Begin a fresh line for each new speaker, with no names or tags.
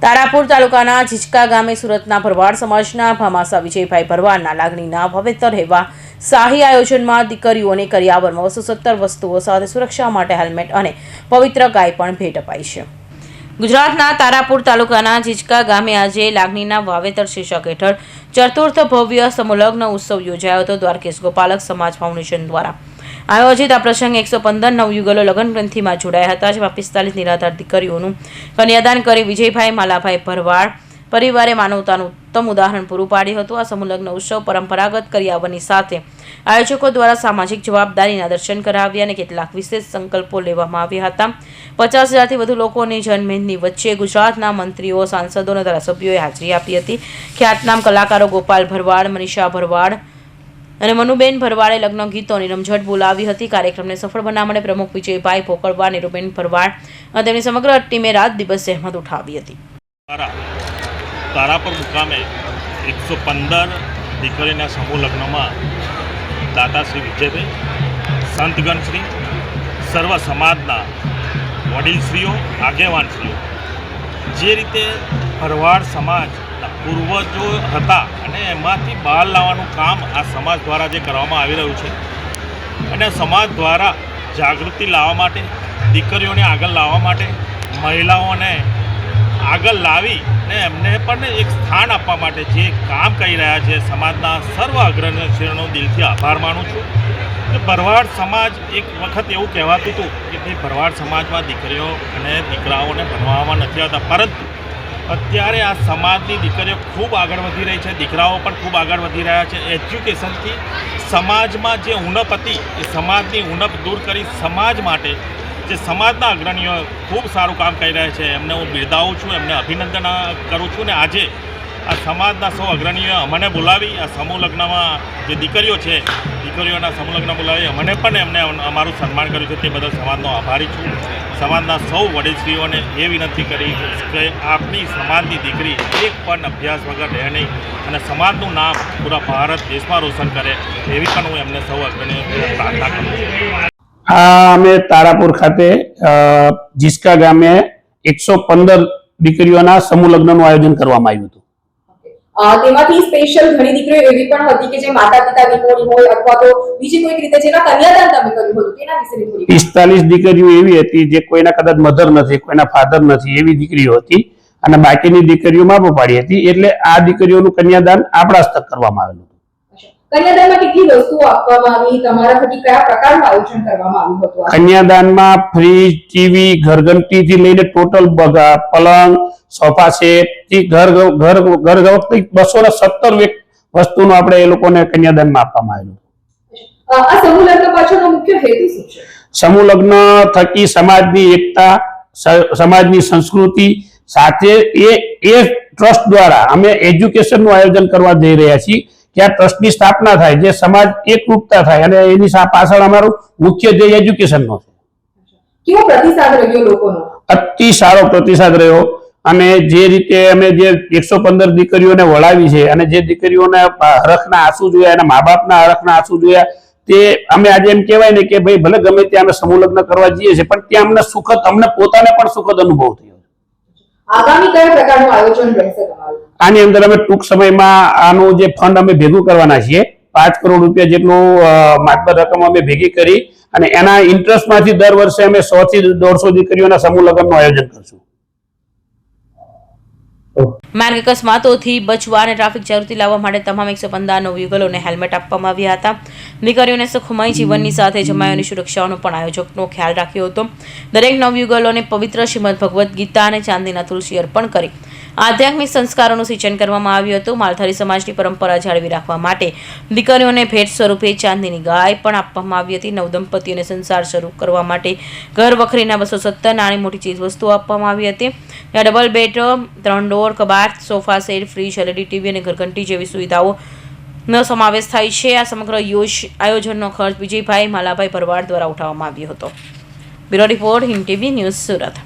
તારાપુર તાલુકાના ઝીચકા ગામે સુરતના ભરવાડ સમાજના ભામાસા વિજયભાઈ ભરવાડના લાગણીના વાવેતર એવા શાહી આયોજનમાં દીકરીઓને કરિયાવરમાં 217 વસ્તુઓ સાથે સુરક્ષા માટે હેલ્મેટ અને પવિત્ર ગાય પણ ભેટ અપાઈ છે। ગુજરાતના તારાપુર તાલુકાના ઝીચકા ગામે આજે લાગણીના વાવેતર શીર્ષક હેઠળ ચતુર્થ ભવ્ય સમૂહલગ્ન ઉત્સવ યોજાયો હતો। દ્વારકેશ ગોપાલક સમાજ ફાઉન્ડેશન દ્વારા આયોજિત આ પ્રસંગે 115 નવયુગલો લગ્ન ગ્રંથિમાં જોડાયા હતા, જેમાં 45 નિરાધાર દીકરીઓનું કન્યાદાન કરી વિજયભાઈ માલાભાઈ ભરવાડ પરિવારે માનવતાનું ઉત્તમ ઉદાહરણ પૂરું પાડ્યું હતું। આ સમૂહલગ્ન ઉત્સવ પરંપરાગત કરિયાવરની સાથે આયોજકો દ્વારા સામાજિક જવાબદારીના દર્શન કરાવ્યા અને કેટલાક વિશેષ સંકલ્પો લેવામાં આવ્યા હતા। 50,000થી વધુ લોકોની જનમેદની વચ્ચે ગુજરાતના મંત્રીઓ, સાંસદો અને ધારાસભ્યોએ હાજરી આપી હતી। ખ્યાતનામ કલાકારો ગોપાલ ભરવાડ, મનીષા ભરવાડ અને મનુબેન ભરવાડે લગ્ન ગીતોની રમઝટ બોલાવી હતી। કાર્યક્રમને સફળ બનાવવા માટે પ્રમુખ વિજયભાઈ ભોકળવા, નીરુબેન ભરવાડ અને તેમની સમગ્ર ટીમે રાત દિવસ જહેમત ઉઠાવી હતી।
તારાપુર મુકામે 115 દીકરીના સમૂહ લગ્નમાં દાતા શ્રી વિજયભાઈ, સંતગણ શ્રી, સર્વ સમાજના વડીલશ્રીઓ, આગેવાનશ્રીઓ, જે રીતે ભરવાડ સમાજ પૂર્વજો હતા અને એમાંથી બહાર લાવવાનું કામ આ સમાજ દ્વારા જે કરવામાં આવી રહ્યું છે અને સમાજ દ્વારા જાગૃતિ લાવવા માટે, દીકરીઓને આગળ લાવવા માટે, મહિલાઓને આગળ લાવી ને એમને પણ એક સ્થાન આપવા માટે જે કામ કરી રહ્યા છે, સમાજના સર્વ અગ્રણીઓનો દિલથી આભાર માનું છું કે ભરવાડ સમાજ એક વખત એવું કહેવાતું હતું કે ભાઈ ભરવાડ સમાજમાં દીકરીઓ અને દીકરાઓને ભણવામાં નથી આવતા, પરંતુ અત્યારે આ સમાજની દીકરીઓ ખૂબ આગળ વધી રહી છે, દીકરાઓ પણ ખૂબ આગળ વધી રહ્યા છે। એજ્યુકેશનથી સમાજમાં જે ઉણપ હતી એ સમાજની ઉણપ દૂર કરી સમાજ માટે જે સમાજના અગ્રણીઓ ખૂબ સારું કામ કરી રહ્યા છે એમને હું બિરદાવું છું, એમને અભિનંદન કરું છું। ને આજે આ સમાજના સૌ અગ્રણીઓએ અમને બોલાવી આ સમૂહ લગ્નમાં જે દીકરીઓ છે દીકરીઓના સમૂહ લગ્ન બોલાવી અમને પણ એમને અમારું સન્માન કર્યું છે, તે બદલ સમાજનો આભારી છું। સમાજના સૌ વડીલશ્રીઓને એ વિનંતી કરી કે આપણી સમાજની દીકરી એક પણ અભ્યાસ વગર રહે નહીં અને સમાજનું નામ પૂરા ભારત દેશમાં રોશન કરે, એવી પણ હું એમને સૌ અગ્રણીઓને પ્રાર્થના કરું છું।
અમે તારાપુર ખાતે ઝીચકા ગામે 115 દીકરીઓના સમૂહ લગ્નનું આયોજન કરવામાં આવ્યું હતું।
તેમાંથી સ્પેશિયલ ઘણી દીકરીઓ એવી પણ હતી કે જે માતા પિતા વિહોણી હોય અથવા તો બીજી કોઈ રીતે જેના કન્યાદાન તમે કર્યું હતું, તેના વિશે થોડી
45 દીકરીઓ એવી હતી જે કોઈના કદાચ મધર નથી, કોઈના ફાધર નથી, એવી દીકરીઓ હતી અને બાકીની દીકરીઓ માપો પાડી હતી। એટલે આ દીકરીઓનું કન્યાદાન આપણા હસ્તક કરવામાં આવેલું હતું।
કન્યાદાનમાં કેટલી વસ્તુઓ આપવામાં આવી, તમારા થકી કયા પ્રકારનું આયોજન કરવામાં આવ્યું હતું?
કન્યાદાનમાં ફ્રીજ, ટીવી, ઘરઘંટીથી લઈને ટોટલ પલંગ, સોફા સેટ થી ઘર વખતે 217 વસ્તુનો આપણે એ લોકોને કન્યાદાનમાં આપવામાં આવેલું।
આ સમૂહ લગ્ન પાછળનો મુખ્ય હેતુ શું છે?
સમૂહ લગ્ન થકી સમાજની એકતા, સમાજની સંસ્કૃતિ સાથે એ ટ્રસ્ટ દ્વારા અમે એજ્યુકેશનનું આયોજન કરવા જઈ રહ્યા છીએ કે આ ટ્રસ્ટની સ્થાપના થાય, જે સમાજ એકરૂપતા થાય અને એની પાછળ અમારું મુખ્ય ધ્યેય એજ્યુકેશનનો છે।
કેવો પ્રતિસાદ રહ્યો લોકોનો?
અતિ સારો પ્રતિસાદ રહ્યો અને જે રીતે અમે જે 115 દીકરીઓને વળાવી છે અને જે દીકરીઓને હરખના આંસુ જોયા અને મા બાપના હરખના આંસુ જોયા, તે અમે આજે એમ કહેવાય ને કે ભાઈ ભલે ગમે ત્યાં અમે સમૂહ લગ્ન કરવા જઈએ છીએ પણ ત્યાં અમને પોતાને પણ સુખદ અનુભવ થયો।
આગામી કયા પ્રકારનું આયોજન રહેશે તમારું?
આની અંદર અમે ટૂંક સમયમાં આનું જે ફંડ અમે ભેગું કરવાના છીએ, 5 કરોડ રૂપિયા જેટલું માતબર રકમ અમે ભેગી કરી અને એના ઇન્ટરેસ્ટમાંથી દર વર્ષે અમે 100 થી 150 દીકરીઓના સમૂહ લગ્નનું આયોજન કરશું।
માર્ગ અકસ્માતોથી બચવા અને ટ્રાફિક જાગૃતિ લાવવા માટે તમામ 115 નવયુગલોને હેલ્મેટ આપવામાં આવ્યા હતા। દીકરીઓને સુખમય જીવનની સાથે જમાયોની સુરક્ષાનો પણ આયોજકનો ખ્યાલ રાખ્યો હતો। દરેક નવયુગલોને પવિત્ર શ્રીમદ ભગવદ્ ગીતા અને ચાંદીના તુલસી અર્પણ કરી આધ્યાત્મિક સંસ્કારોનું સિંચન કરવામાં આવ્યું હતું। માલધારી સમાજની પરંપરા જાળવી રાખવા માટે દીકરીઓને ભેટ સ્વરૂપે ચાંદીની ગાય પણ આપવામાં આવી હતી। નવદંપતીઓને સંસાર શરૂ કરવા માટે ઘર વખરીના 217 નાની મોટી ચીજ વસ્તુઓ આપવામાં આવી હતી। ત્યાં ડબલ બેડ, 3 ડોર કબાટ, sofa set, fridge, LED TV અને ઘરઘંટી જેવી સુવિધાઓનો સમાવેશ થાય છે। આ સમગ્ર આયોજનનો ખર્ચ વિજયભાઈ માલાભાઈ ભરવાડ દ્વારા ઉઠાવવામાં આવ્યો હતો। Bureau report, Hind TV news, Surat.